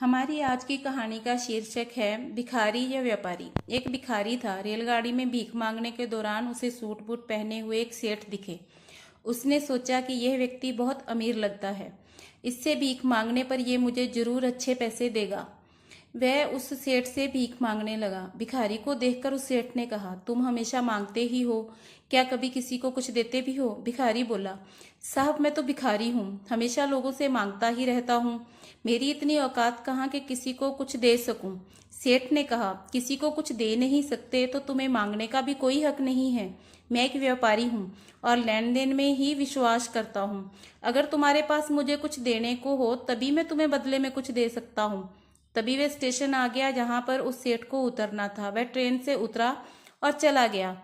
हमारी आज की कहानी का शीर्षक है भिखारी या व्यापारी। एक भिखारी था। रेलगाड़ी में भीख मांगने के दौरान उसे सूट बूट पहने हुए एक सेठ दिखे। उसने सोचा कि यह व्यक्ति बहुत अमीर लगता है, इससे भीख मांगने पर यह मुझे जरूर अच्छे पैसे देगा। वह उस सेठ से भीख मांगने लगा। भिखारी को देखकर उस सेठ ने कहा, तुम हमेशा मांगते ही हो, क्या कभी किसी को कुछ देते भी हो? भिखारी बोला, साहब मैं तो भिखारी हूँ, हमेशा लोगों से मांगता ही रहता हूँ। मेरी इतनी औकात कहाँ कि किसी को कुछ दे सकूं। सेठ ने कहा, किसी को कुछ दे नहीं सकते तो तुम्हें मांगने का भी कोई हक नहीं है। मैं एक व्यापारी हूँ और लेन देन में ही विश्वास करता हूँ। अगर तुम्हारे पास मुझे कुछ देने को हो तभी मैं तुम्हें बदले में कुछ दे सकता हूँ। तभी वह स्टेशन आ गया जहां पर उस सेठ को उतरना था। वह ट्रेन से उतरा और चला गया।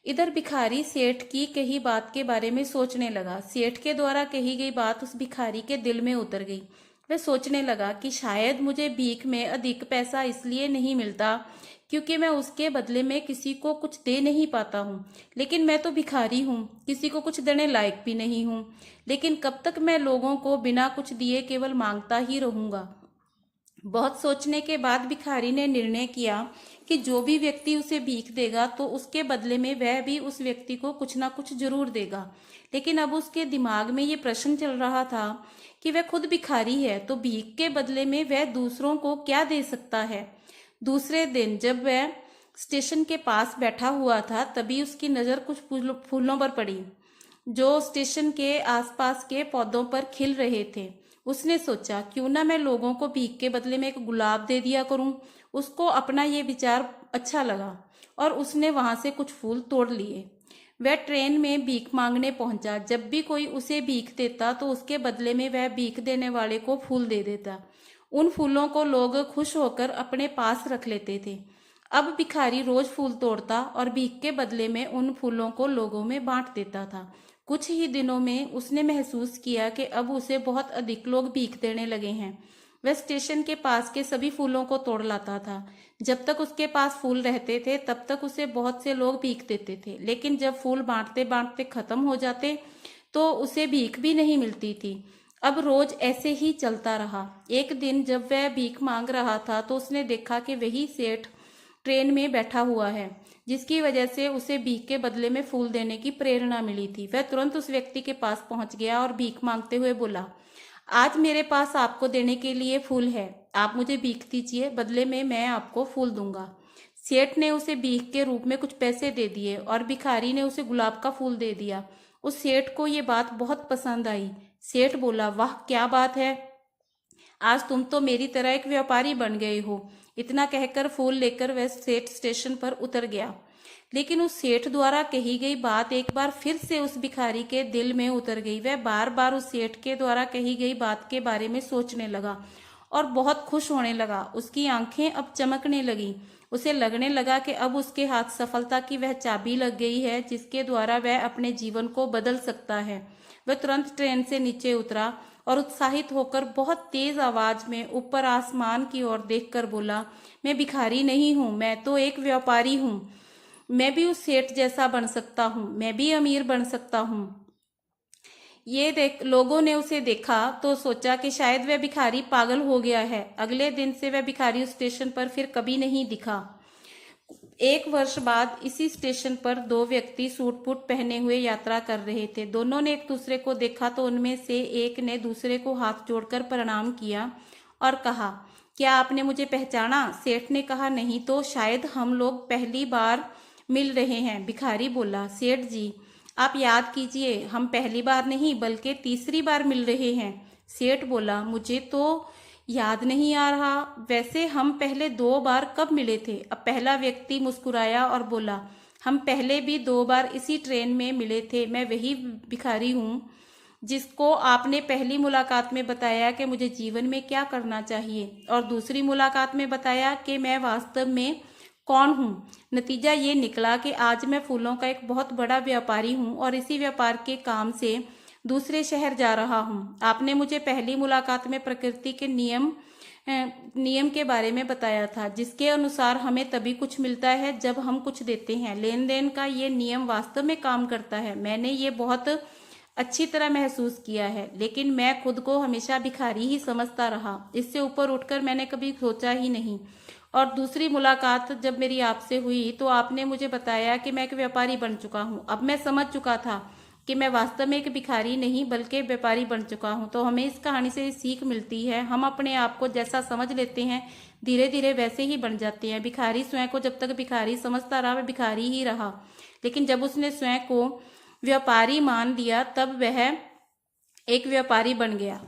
इधर भिखारी सेठ की कही बात के बारे में सोचने लगा। सेठ के द्वारा कही गई बात उस भिखारी के दिल में उतर गई। वह सोचने लगा कि शायद मुझे भीख में अधिक पैसा इसलिए नहीं मिलता क्योंकि मैं उसके बदले में किसी को कुछ दे नहीं पाता हूँ। लेकिन मैं तो भिखारी हूँ, किसी को कुछ देने लायक भी नहीं हूँ। लेकिन कब तक मैं लोगों को बिना कुछ दिए केवल मांगता ही रहूंगा? बहुत सोचने के बाद भिखारी ने निर्णय किया कि जो भी व्यक्ति उसे भीख देगा तो उसके बदले में वह भी उस व्यक्ति को कुछ ना कुछ जरूर देगा। लेकिन अब उसके दिमाग में ये प्रश्न चल रहा था कि वह खुद भिखारी है तो भीख के बदले में वह दूसरों को क्या दे सकता है। दूसरे दिन जब वह स्टेशन के पास बैठा हुआ था तभी उसकी नजर कुछ फूलों पर पड़ी जो स्टेशन के आसपास के पौधों पर खिल रहे थे। उसने सोचा, क्यों ना मैं लोगों को भीख के बदले में एक गुलाब दे दिया करूं। उसको अपना ये विचार अच्छा लगा और उसने वहां से कुछ फूल तोड़ लिए। वह ट्रेन में भीख मांगने पहुंचा। जब भी कोई उसे भीख देता तो उसके बदले में वह भीख देने वाले को फूल दे देता। उन फूलों को लोग खुश होकर अपने पास रख लेते थे। अब भिखारी रोज फूल तोड़ता और भीख के बदले में उन फूलों को लोगों में बांट देता था। कुछ ही दिनों में उसने महसूस किया कि अब उसे बहुत अधिक लोग भीख देने लगे हैं। वह स्टेशन के पास के सभी फूलों को तोड़ लाता था। जब तक उसके पास फूल रहते थे तब तक उसे बहुत से लोग भीख देते थे, लेकिन जब फूल बांटते बांटते खत्म हो जाते तो उसे भीख भी नहीं मिलती थी। अब रोज ऐसे ही चलता रहा। एक दिन जब वह भीख मांग रहा था तो उसने देखा कि वही सेठ ट्रेन में बैठा हुआ है, जिसकी वजह से उसे भीख के बदले में फूल देने की प्रेरणा मिली थी। वह तुरंत उस व्यक्ति के पास पहुंच गया और भीख मांगते हुए बोला, आज मेरे पास आपको देने के लिए फूल है, आप मुझे भीख दीजिए, बदले में मैं आपको फूल दूंगा। सेठ ने उसे भीख के रूप में कुछ पैसे दे दिए और भिखारी ने उसे गुलाब का फूल दे दिया। उस सेठ को ये बात बहुत पसंद आई। सेठ बोला, वाह क्या बात है, आज तुम तो मेरी तरह एक व्यापारी बन गए हो। इतना कहकर फूल लेकर वह सेठ स्टेशन पर उतर गया। लेकिन उस सेठ द्वारा कही गई बात एक बार फिर से उस भिखारी के दिल में उतर गई। वह बार बार उस सेठ के द्वारा कही गई बात के बारे में सोचने लगा और बहुत खुश होने लगा। उसकी आंखें अब चमकने लगी। उसे लगने लगा कि अब उसके हाथ सफलता की वह चाबी लग गई है जिसके द्वारा वह अपने जीवन को बदल सकता है। वह तुरंत ट्रेन से नीचे उतरा और उत्साहित होकर बहुत तेज आवाज में ऊपर आसमान की ओर देखकर बोला, मैं भिखारी नहीं हूँ, मैं तो एक व्यापारी हूँ। मैं भी उस सेठ जैसा बन सकता हूँ, मैं भी अमीर बन सकता हूँ। ये देख लोगों ने उसे देखा तो सोचा कि शायद वह भिखारी पागल हो गया है। अगले दिन से वह भिखारी उस स्टेशन पर फिर कभी नहीं दिखा। एक वर्ष बाद इसी स्टेशन पर दो व्यक्ति सूट बूट पहने हुए यात्रा कर रहे थे। दोनों ने एक दूसरे को देखा तो उनमें से एक ने दूसरे को हाथ जोड़कर प्रणाम किया और कहा, क्या आपने मुझे पहचाना? सेठ ने कहा, नहीं तो, शायद हम लोग पहली बार मिल रहे हैं। भिखारी बोला, सेठ जी आप याद कीजिए, हम पहली बार नहीं बल्कि तीसरी बार मिल रहे हैं। सेठ बोला, मुझे तो याद नहीं आ रहा, वैसे हम पहले दो बार कब मिले थे? अब पहला व्यक्ति मुस्कुराया और बोला, हम पहले भी दो बार इसी ट्रेन में मिले थे। मैं वही भिखारी हूँ जिसको आपने पहली मुलाकात में बताया कि मुझे जीवन में क्या करना चाहिए और दूसरी मुलाकात में बताया कि मैं वास्तव में कौन हूँ। नतीजा ये निकला कि आज मैं फूलों का एक बहुत बड़ा व्यापारी हूँ और इसी व्यापार के काम से दूसरे शहर जा रहा हूँ। आपने मुझे पहली मुलाकात में प्रकृति के नियम के बारे में बताया था, जिसके अनुसार हमें तभी कुछ मिलता है जब हम कुछ देते हैं। लेन देन का ये नियम वास्तव में काम करता है। मैंने ये बहुत अच्छी तरह महसूस किया है, लेकिन मैं खुद को हमेशा भिखारी ही समझता रहा। इससे ऊपर उठकर मैंने कभी सोचा ही नहीं। और दूसरी मुलाकात जब मेरी आपसे हुई तो आपने मुझे बताया कि मैं एक व्यापारी बन चुका हूँ। अब मैं समझ चुका था कि मैं वास्तव में एक भिखारी नहीं बल्कि व्यापारी बन चुका हूँ। तो हमें इस कहानी से सीख मिलती है, हम अपने आप को जैसा समझ लेते हैं धीरे धीरे वैसे ही बन जाते हैं। भिखारी स्वयं को जब तक भिखारी समझता रहा वह भिखारी ही रहा, लेकिन जब उसने स्वयं को व्यापारी मान लिया तब वह एक व्यापारी बन गया।